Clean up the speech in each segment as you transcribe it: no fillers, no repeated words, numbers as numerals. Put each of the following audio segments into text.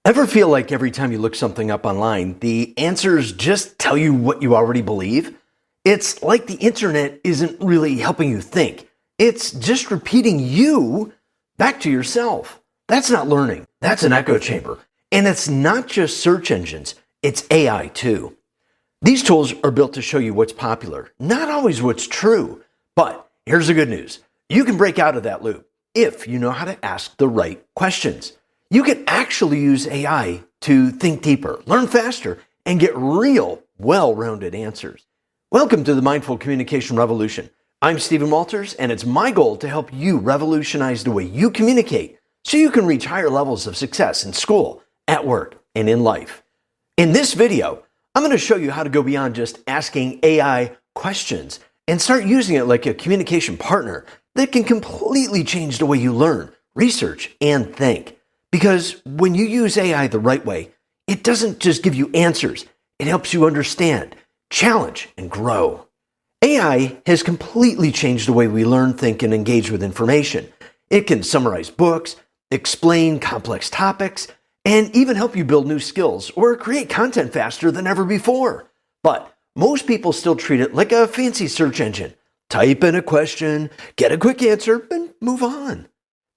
Ever feel like every time you look something up online, the answers just tell you what you already believe? It's like the internet isn't really helping you think. It's just repeating you back to yourself. That's not learning. That's an echo chamber. And it's not just search engines. It's AI too. These tools are built to show you what's popular, not always what's true. But here's the good news. You can break out of that loop if you know how to ask the right questions. You can actually use AI to think deeper, learn faster, and get real, well-rounded answers. Welcome to the Mindful Communication Revolution. I'm Stephen Walters, and it's my goal to help you revolutionize the way you communicate so you can reach higher levels of success in school, at work, and in life. In this video, I'm going to show you how to go beyond just asking AI questions and start using it like a communication partner that can completely change the way you learn, research, and think. Because when you use AI the right way, it doesn't just give you answers. It helps you understand, challenge, and grow. AI has completely changed the way we learn, think, and engage with information. It can summarize books, explain complex topics, and even help you build new skills or create content faster than ever before. But most people still treat it like a fancy search engine. Type in a question, get a quick answer, and move on.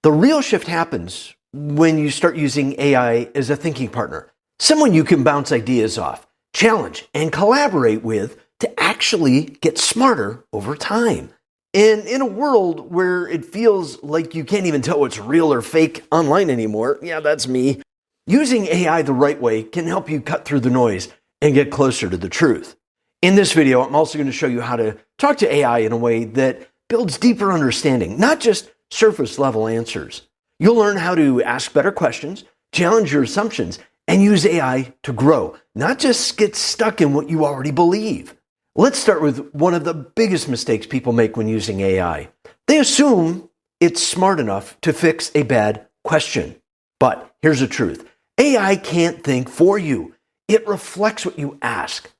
The real shift happens when you start using AI as a thinking partner, someone you can bounce ideas off, challenge, and collaborate with to actually get smarter over time. And in a world where it feels like you can't even tell what's real or fake online anymore, yeah, that's me, using AI the right way can help you cut through the noise and get closer to the truth. In this video, I'm also going to show you how to talk to AI in a way that builds deeper understanding, not just surface level answers. You'll learn how to ask better questions, challenge your assumptions, and use AI to grow, not just get stuck in what you already believe. Let's start with one of the biggest mistakes people make when using AI. They assume it's smart enough to fix a bad question. But here's the truth. AI can't think for you. It reflects what you ask.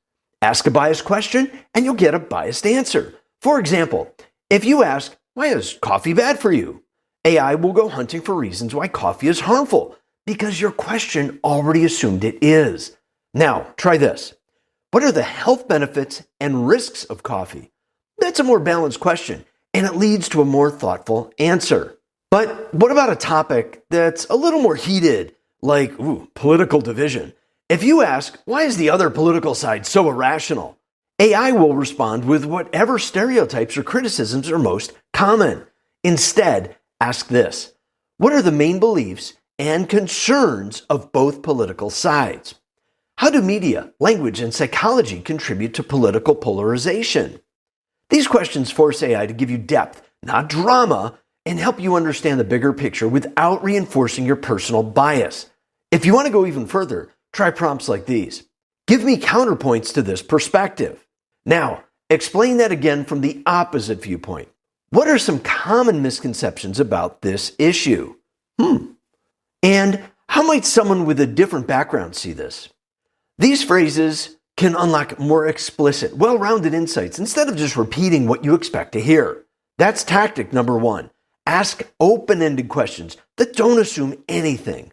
Ask a biased question, and you'll get a biased answer. For example, if you ask, "Why is coffee bad for you?" AI will go hunting for reasons why coffee is harmful because your question already assumed it is. Now, try this. What are the health benefits and risks of coffee? That's a more balanced question, and it leads to a more thoughtful answer. But what about a topic that's a little more heated, like political division? If you ask, "Why is the other political side so irrational?" AI will respond with whatever stereotypes or criticisms are most common. Instead, ask this. What are the main beliefs and concerns of both political sides? How do media, language, and psychology contribute to political polarization? These questions force AI to give you depth, not drama, and help you understand the bigger picture without reinforcing your personal bias. If you want to go even further, try prompts like these. Give me counterpoints to this perspective. Now, explain that again from the opposite viewpoint. What are some common misconceptions about this issue? And how might someone with a different background see this? These phrases can unlock more explicit, well-rounded insights instead of just repeating what you expect to hear. That's tactic number one. Ask open-ended questions that don't assume anything.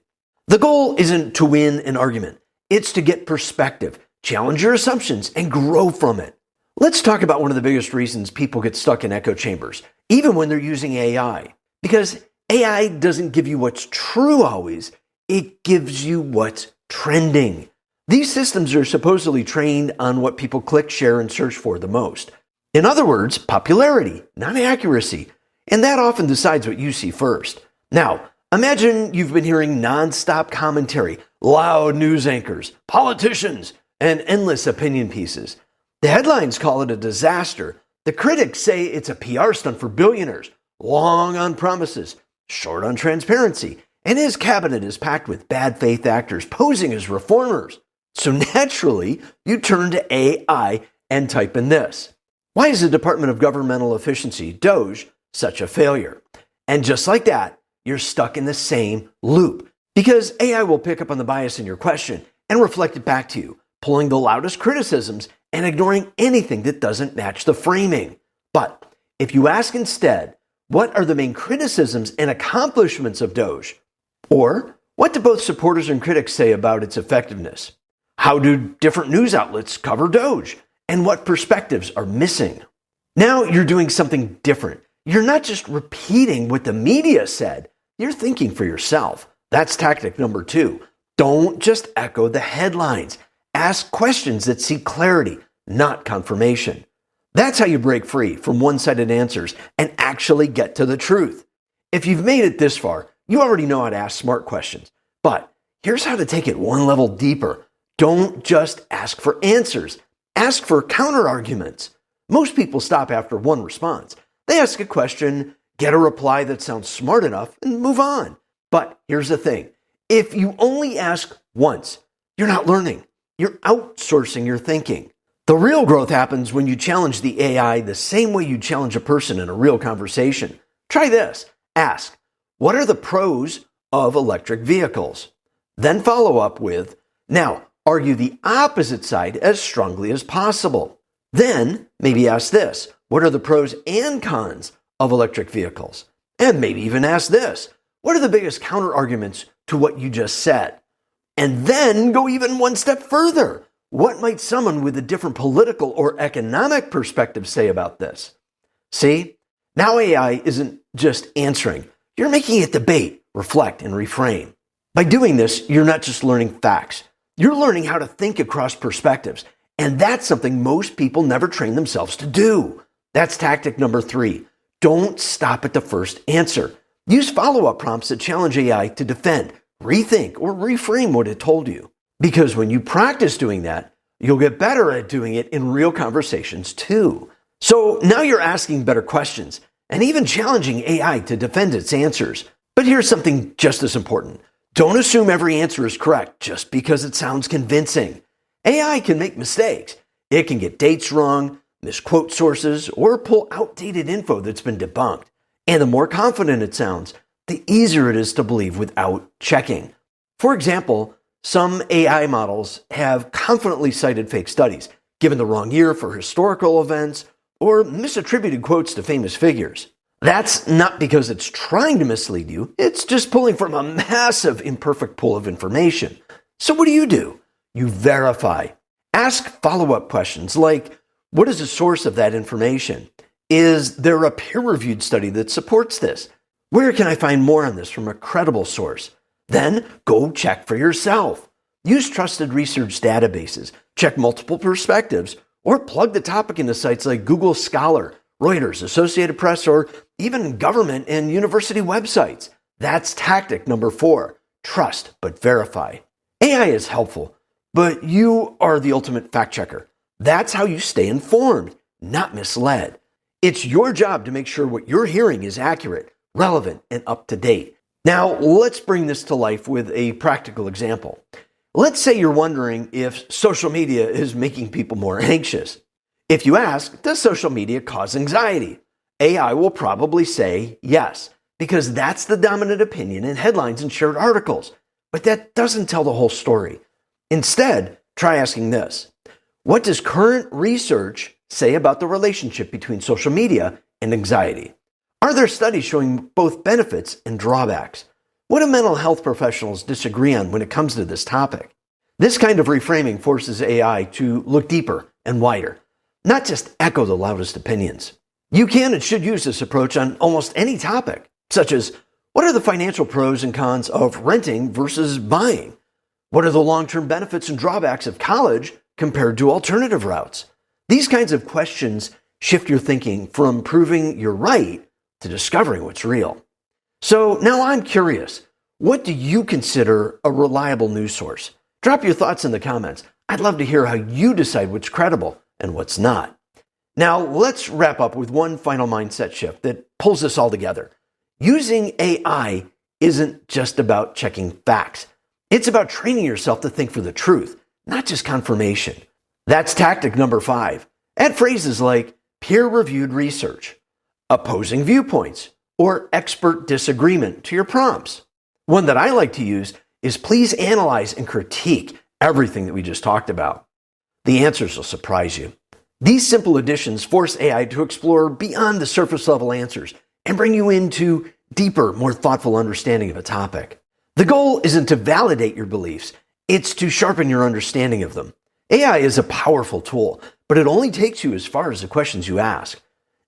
The goal isn't to win an argument. It's to get perspective, challenge your assumptions, and grow from it. Let's talk about one of the biggest reasons people get stuck in echo chambers, even when they're using AI. Because AI doesn't give you what's true always, it gives you what's trending. These systems are supposedly trained on what people click, share, and search for the most. In other words, popularity, not accuracy. And that often decides what you see first. Now, imagine you've been hearing nonstop commentary, loud news anchors, politicians, and endless opinion pieces. The headlines call it a disaster. The critics say it's a PR stunt for billionaires, long on promises, short on transparency, and his cabinet is packed with bad faith actors posing as reformers. So naturally, you turn to AI and type in this. Why is the Department of Governmental Efficiency, DOGE, such a failure? And just like that, you're stuck in the same loop because AI will pick up on the bias in your question and reflect it back to you, pulling the loudest criticisms and ignoring anything that doesn't match the framing. But if you ask instead, what are the main criticisms and accomplishments of DOGE? Or What do both supporters and critics say about its effectiveness? How do different news outlets cover Doge? And what perspectives are missing? Now you're doing something different. You're not just repeating what the media said, you're thinking for yourself. That's tactic number 2. Don't just echo the headlines. Ask questions that seek clarity, not confirmation. That's how you break free from one-sided answers and actually get to the truth. If you've made it this far, you already know how to ask smart questions. But here's how to take it one level deeper. Don't just ask for answers. Ask for counter-arguments. Most people stop after one response. They ask a question, get a reply that sounds smart enough, and move on. But here's the thing. If you only ask once, you're not learning. You're outsourcing your thinking. The real growth happens when you challenge the AI the same way you challenge a person in a real conversation. Try this. Ask, what are the pros of electric vehicles? Then follow up with, now, argue the opposite side as strongly as possible. Then maybe ask this, what are the pros and cons of electric vehicles? And maybe even ask this, what are the biggest counter-arguments to what you just said? And then go even one step further. What might someone with a different political or economic perspective say about this? See, now AI isn't just answering. You're making it debate, reflect, and reframe. By doing this, you're not just learning facts. You're learning how to think across perspectives. And that's something most people never train themselves to do. That's tactic number 3. Don't stop at the first answer. Use follow-up prompts that challenge AI to defend, rethink, or reframe what it told you. Because when you practice doing that, you'll get better at doing it in real conversations too. So now you're asking better questions and even challenging AI to defend its answers. But here's something just as important. Don't assume every answer is correct just because it sounds convincing. AI can make mistakes. It can get dates wrong, misquote sources, or pull outdated info that's been debunked. And the more confident it sounds, the easier it is to believe without checking. For example, some AI models have confidently cited fake studies, given the wrong year for historical events, or misattributed quotes to famous figures. That's not because it's trying to mislead you, it's just pulling from a massive imperfect pool of information. So what do? You verify. Ask follow-up questions like, what is the source of that information? Is there a peer-reviewed study that supports this? Where can I find more on this from a credible source? Then go check for yourself. Use trusted research databases, check multiple perspectives, or plug the topic into sites like Google Scholar, Reuters, Associated Press, or even government and university websites. That's tactic number 4. Trust but verify. AI is helpful, but you are the ultimate fact checker. That's how you stay informed, not misled. It's your job to make sure what you're hearing is accurate, relevant, and up to date. Now, let's bring this to life with a practical example. Let's say you're wondering if social media is making people more anxious. If you ask, does social media cause anxiety? AI will probably say yes, because that's the dominant opinion in headlines and shared articles. But that doesn't tell the whole story. Instead, try asking this. What does current research say about the relationship between social media and anxiety? Are there studies showing both benefits and drawbacks? What do mental health professionals disagree on when it comes to this topic? This kind of reframing forces AI to look deeper and wider, not just echo the loudest opinions. You can and should use this approach on almost any topic, such as what are the financial pros and cons of renting versus buying? What are the long-term benefits and drawbacks of college compared to alternative routes? These kinds of questions shift your thinking from proving you're right to discovering what's real. So now I'm curious, what do you consider a reliable news source? Drop your thoughts in the comments. I'd love to hear how you decide what's credible and what's not. Now let's wrap up with one final mindset shift that pulls this all together. Using AI isn't just about checking facts. It's about training yourself to think for the truth, not just confirmation. That's tactic number 5. Add phrases like peer-reviewed research, opposing viewpoints, or expert disagreement to your prompts. One that I like to use is please analyze and critique everything that we just talked about. The answers will surprise you. These simple additions force AI to explore beyond the surface level answers and bring you into deeper, more thoughtful understanding of a topic. The goal isn't to validate your beliefs, it's to sharpen your understanding of them. AI is a powerful tool, but it only takes you as far as the questions you ask.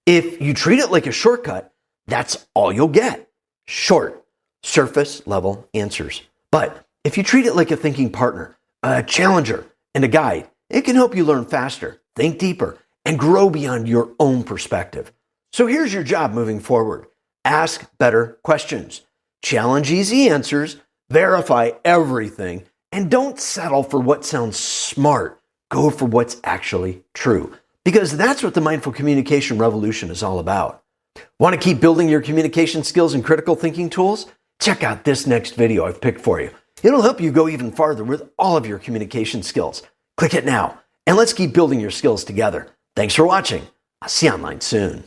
If you treat it like a shortcut, that's all you'll get. Short, surface-level answers. But if you treat it like a thinking partner, a challenger, and a guide, it can help you learn faster, think deeper, and grow beyond your own perspective. So here's your job moving forward. Ask better questions. Challenge easy answers. Verify everything. And don't settle for what sounds smart. Go for what's actually true. Because that's what the mindful communication revolution is all about. Want to keep building your communication skills and critical thinking tools? Check out this next video I've picked for you. It'll help you go even farther with all of your communication skills. Click it now, and let's keep building your skills together. Thanks for watching. I'll see you online soon.